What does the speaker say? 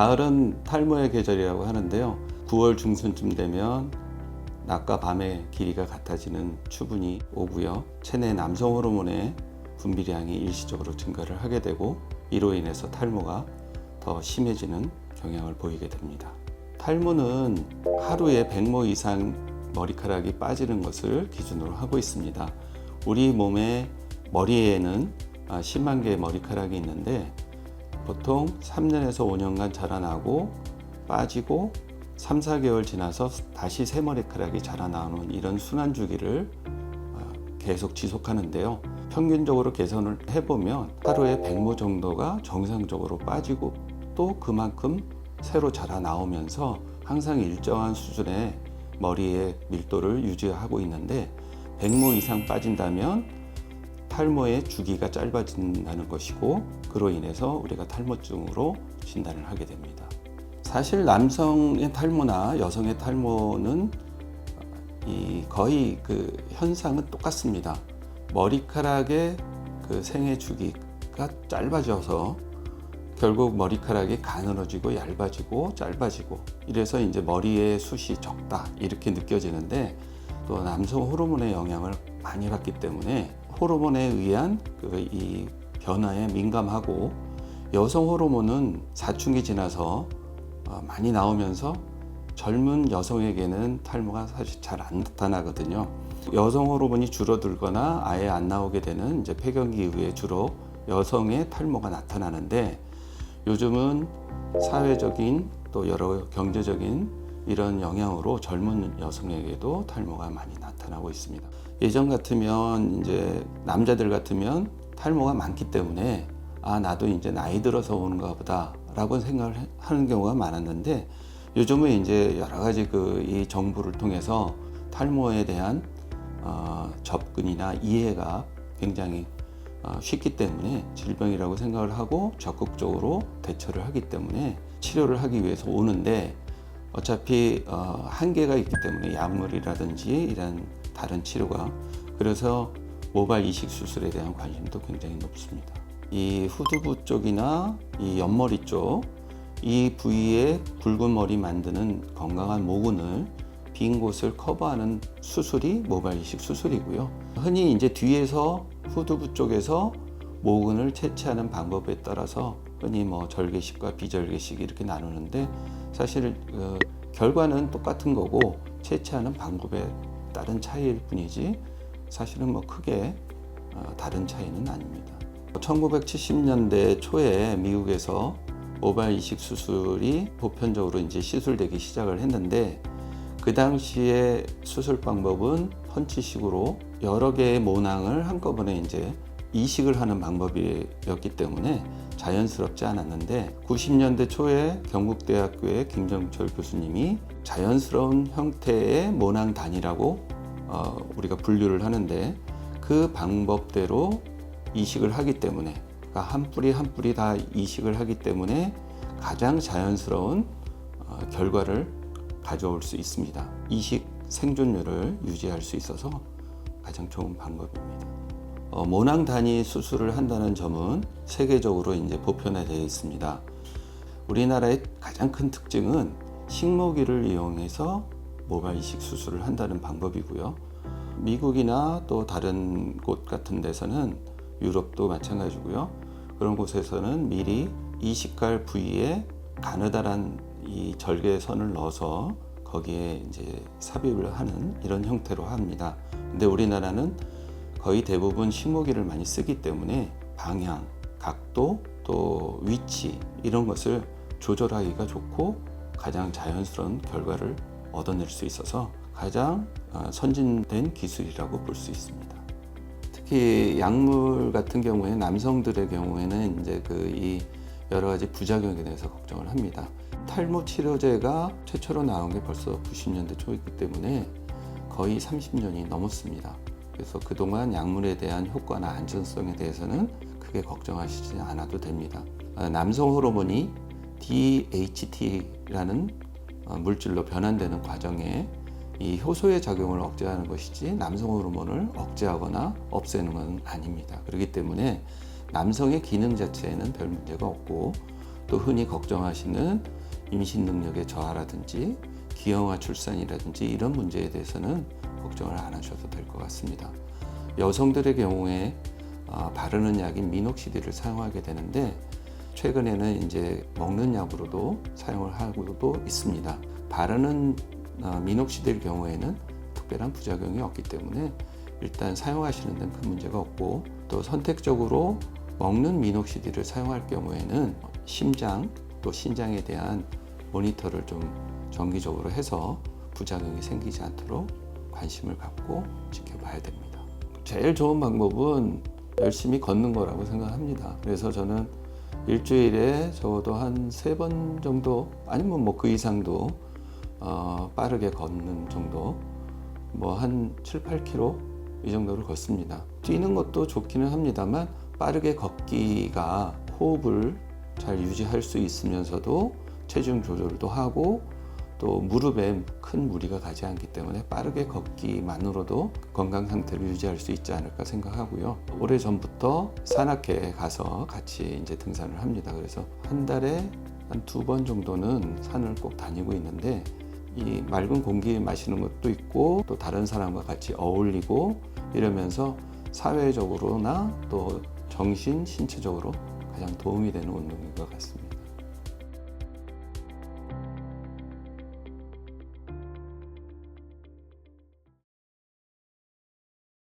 가을은 탈모의 계절이라고 하는데요. 9월 중순쯤 되면 낮과 밤의 길이가 같아지는 추분이 오고요. 체내 남성 호르몬의 분비량이 일시적으로 증가를 하게 되고 이로 인해서 탈모가 더 심해지는 경향을 보이게 됩니다. 탈모는 하루에 100모 이상 머리카락이 빠지는 것을 기준으로 하고 있습니다. 우리 몸의 머리에는 10만 개의 머리카락이 있는데 보통 3년에서 5년간 자라나고 빠지고 3, 4개월 지나서 다시 새 머리카락이 자라나오는 이런 순환 주기를 계속 지속하는데요. 평균적으로 계산을 해보면 하루에 100모 정도가 정상적으로 빠지고 또 그만큼 새로 자라나오면서 항상 일정한 수준의 머리의 밀도를 유지하고 있는데 100모 이상 빠진다면 탈모의 주기가 짧아진다는 것이고 그로 인해서 우리가 탈모증으로 진단을 하게 됩니다. 사실 남성의 탈모나 여성의 탈모는 거의 그 현상은 똑같습니다. 머리카락의 그 생애 주기가 짧아져서 결국 머리카락이 가늘어지고 얇아지고 짧아지고 이래서 이제 머리의 숱이 적다 이렇게 느껴지는데 또 남성 호르몬의 영향을 많이 받기 때문에 호르몬에 의한 이 변화에 민감하고 여성 호르몬은 사춘기 지나서 많이 나오면서 젊은 여성에게는 탈모가 사실 잘 안 나타나거든요. 여성 호르몬이 줄어들거나 아예 안 나오게 되는 이제 폐경기 이후에 주로 여성의 탈모가 나타나는데 요즘은 사회적인 또 여러 경제적인 이런 영향으로 젊은 여성에게도 탈모가 많이 나타나고 있습니다. 예전 같으면 이제 남자들 같으면 탈모가 많기 때문에 나도 이제 나이 들어서 오는가 보다 라고 생각을 하는 경우가 많았는데 요즘은 이제 여러 가지 이 정보를 통해서 탈모에 대한 접근이나 이해가 굉장히 쉽기 때문에 질병이라고 생각을 하고 적극적으로 대처를 하기 때문에 치료를 하기 위해서 오는데 어차피 한계가 있기 때문에 약물이라든지 이런 다른 치료가 그래서 모발 이식 수술에 대한 관심도 굉장히 높습니다. 이 후두부 쪽이나 이 옆머리 쪽 이 부위에 굵은 머리 만드는 건강한 모근을 빈 곳을 커버하는 수술이 모발 이식 수술이고요. 흔히 이제 뒤에서 후두부 쪽에서 모근을 채취하는 방법에 따라서 흔히 뭐 절개식과 비절개식 이렇게 나누는데 사실 결과는 똑같은 거고 채취하는 방법에 따른 차이일 뿐이지 사실은 뭐 크게 다른 차이는 아닙니다. 1970년대 초에 미국에서 모발 이식 수술이 보편적으로 이제 시술되기 시작을 했는데 그 당시에 수술 방법은 펀치식으로 여러 개의 모낭을 한꺼번에 이제 이식을 하는 방법이었기 때문에 자연스럽지 않았는데 90년대 초에 경북대학교의 김정철 교수님이 자연스러운 형태의 모낭 단위라고 우리가 분류를 하는데 그 방법대로 이식을 하기 때문에 그러니까 한 뿌리 한 뿌리 다 이식을 하기 때문에 가장 자연스러운 결과를 가져올 수 있습니다. 이식 생존율을 유지할 수 있어서 가장 좋은 방법입니다. 모낭 단위 수술을 한다는 점은 세계적으로 이제 보편화되어 있습니다. 우리나라의 가장 큰 특징은 식모기를 이용해서 모발 이식 수술을 한다는 방법이고요. 미국이나 또 다른 곳 같은 데서는 유럽도 마찬가지고요. 그런 곳에서는 미리 이식할 부위에 가느다란 이 절개선을 넣어서 거기에 이제 삽입을 하는 이런 형태로 합니다. 근데 우리나라는 거의 대부분 식모기를 많이 쓰기 때문에 방향, 각도, 또 위치 이런 것을 조절하기가 좋고 가장 자연스러운 결과를 얻어낼 수 있어서 가장 선진된 기술이라고 볼 수 있습니다. 특히 약물 같은 경우에 남성들의 경우에는 이제 이 여러 가지 부작용에 대해서 걱정을 합니다. 탈모 치료제가 최초로 나온 게 벌써 90년대 초이기 때문에 거의 30년이 넘었습니다. 그래서 그동안 약물에 대한 효과나 안전성에 대해서는 크게 걱정하시지 않아도 됩니다. 남성 호르몬이 DHT라는 물질로 변환되는 과정에 이 효소의 작용을 억제하는 것이지 남성 호르몬을 억제하거나 없애는 건 아닙니다. 그렇기 때문에 남성의 기능 자체에는 별 문제가 없고 또 흔히 걱정하시는 임신 능력의 저하라든지 기형아 출산이라든지 이런 문제에 대해서는 걱정을 안 하셔도 될 것 같습니다. 여성들의 경우에 바르는 약인 미녹시딜을 사용하게 되는데 최근에는 이제 먹는 약으로도 사용을 하고도 있습니다. 바르는 미녹시딜 경우에는 특별한 부작용이 없기 때문에 일단 사용하시는 데는 큰 문제가 없고, 또 선택적으로 먹는 미녹시딜을 사용할 경우에는 심장 또 신장에 대한 모니터를 좀 정기적으로 해서 부작용이 생기지 않도록 관심을 갖고 지켜봐야 됩니다. 제일 좋은 방법은 열심히 걷는 거라고 생각합니다. 그래서 저는 일주일에 적어도 한 3번 정도 아니면 뭐 그 이상도 빠르게 걷는 정도, 뭐 한 7, 8km 이 정도를 걷습니다. 뛰는 것도 좋기는 합니다만 빠르게 걷기가 호흡을 잘 유지할 수 있으면서도 체중 조절도 하고 또 무릎에 큰 무리가 가지 않기 때문에 빠르게 걷기만으로도 건강 상태를 유지할 수 있지 않을까 생각하고요. 오래전부터 산악회에 가서 같이 이제 등산을 합니다. 그래서 한 달에 한 2번 정도는 산을 꼭 다니고 있는데, 이 맑은 공기 마시는 것도 있고 또 다른 사람과 같이 어울리고 이러면서 사회적으로나 또 정신, 신체적으로 가장 도움이 되는 운동인 것 같습니다.